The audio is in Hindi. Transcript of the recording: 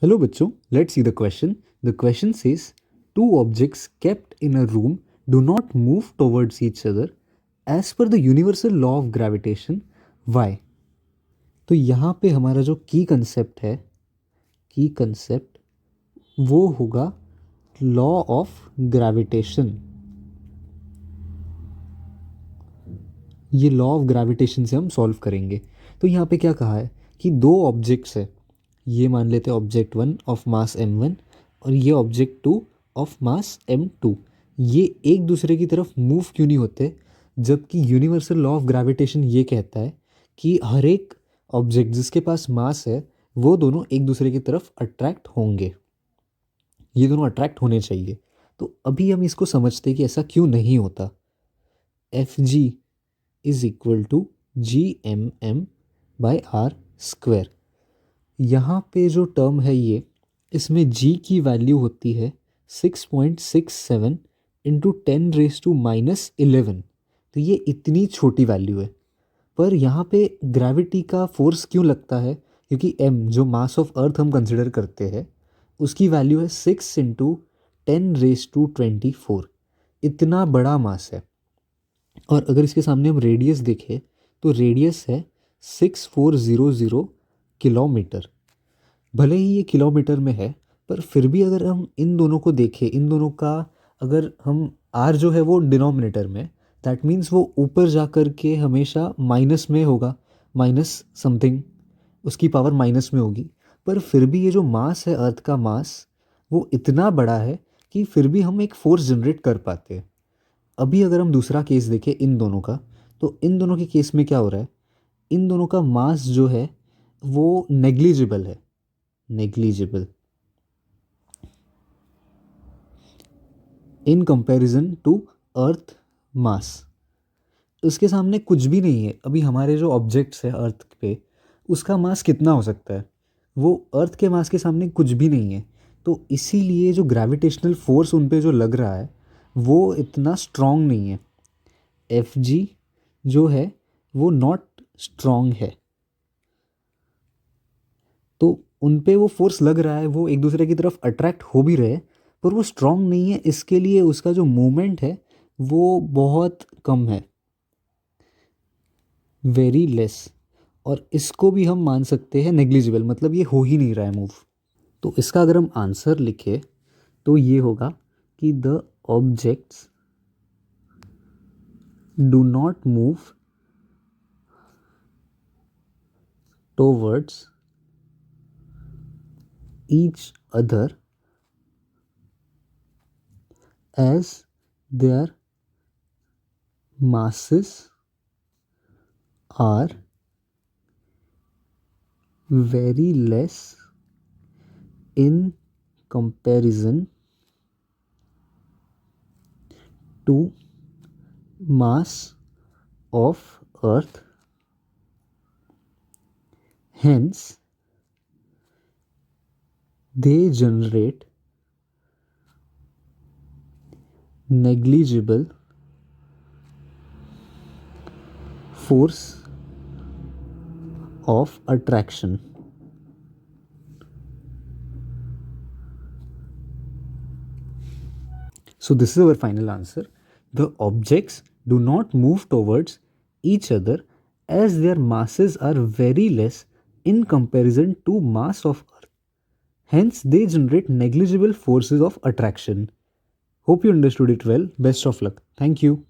Hello बच्चों, let's see the question. The question says two objects kept in a room do not move towards each other as per the universal law of gravitation. Why? तो यहाँ पे हमारा जो की कंसेप्ट वो होगा लॉ ऑफ ग्रेविटेशन। ये लॉ ऑफ ग्रेविटेशन से हम सॉल्व करेंगे। तो यहाँ पे क्या कहा है कि दो ऑब्जेक्ट्स है, ये मान लेते हैं ऑब्जेक्ट 1 ऑफ मास m1 और ये ऑब्जेक्ट 2 ऑफ मास m2। ये एक दूसरे की तरफ मूव क्यों नहीं होते, जबकि यूनिवर्सल लॉ ऑफ ग्रेविटेशन ये कहता है कि हर एक ऑब्जेक्ट जिसके पास मास है वो दोनों एक दूसरे की तरफ अट्रैक्ट होंगे, ये दोनों अट्रैक्ट होने चाहिए। तो अभी हम इसको समझते हैं कि ऐसा क्यों नहीं होता। F G is equal to G M M by R square. यहाँ पे जो टर्म है ये, इसमें g की वैल्यू होती है 6.67 इंटू 10⁻⁻11। तो ये इतनी छोटी वैल्यू है, पर यहाँ पे ग्रेविटी का फोर्स क्यों लगता है, क्योंकि m जो मास ऑफ अर्थ हम कंसिडर करते हैं उसकी वैल्यू है 6 इंटू 10⁻24। इतना बड़ा मास है। और अगर इसके सामने हम रेडियस देखें तो रेडियस है 6400 किलोमीटर। भले ही ये किलोमीटर में है, पर फिर भी अगर हम इन दोनों को देखें, इन दोनों का अगर हम r जो है वो डिनोमिनेटर में, दैट मीन्स वो ऊपर जा कर के हमेशा माइनस में होगा, माइनस समथिंग, उसकी पावर माइनस में होगी। पर फिर भी ये जो मास है अर्थ का मास, वो इतना बड़ा है कि फिर भी हम एक फोर्स जनरेट कर पाते हैं। अभी अगर हम दूसरा केस देखें इन दोनों का, तो इन दोनों के केस में क्या हो रहा है, इन दोनों का मास जो है वो नेग्लिजिबल है, negligible in comparison to earth mass. उसके सामने कुछ भी नहीं है। अभी हमारे जो ऑब्जेक्ट्स है अर्थ पे, उसका मास कितना हो सकता है, वो अर्थ के मास के सामने कुछ भी नहीं है। तो इसीलिए जो ग्रेविटेशनल फोर्स उन पे जो लग रहा है वो इतना स्ट्रॉन्ग नहीं है। एफ जी जो है वो नॉट स्ट्रॉन्ग है। तो उन पे वो फोर्स लग रहा है, वो एक दूसरे की तरफ अट्रैक्ट हो भी रहे, पर वो स्ट्रॉन्ग नहीं है। इसके लिए उसका जो मूवमेंट है वो बहुत कम है, वेरी लेस। और इसको भी हम मान सकते हैं नेग्लिजिबल, मतलब ये हो ही नहीं रहा है मूव। तो इसका अगर हम आंसर लिखे तो ये होगा कि the objects do not move towards each other as their masses are very less in comparison to mass of earth. Hence they generate negligible force of attraction. So this is our final answer. The objects do not move towards each other as their masses are very less in comparison to mass of earth. Hence, they generate negligible forces of attraction. Hope you understood it well. Best of luck. Thank you.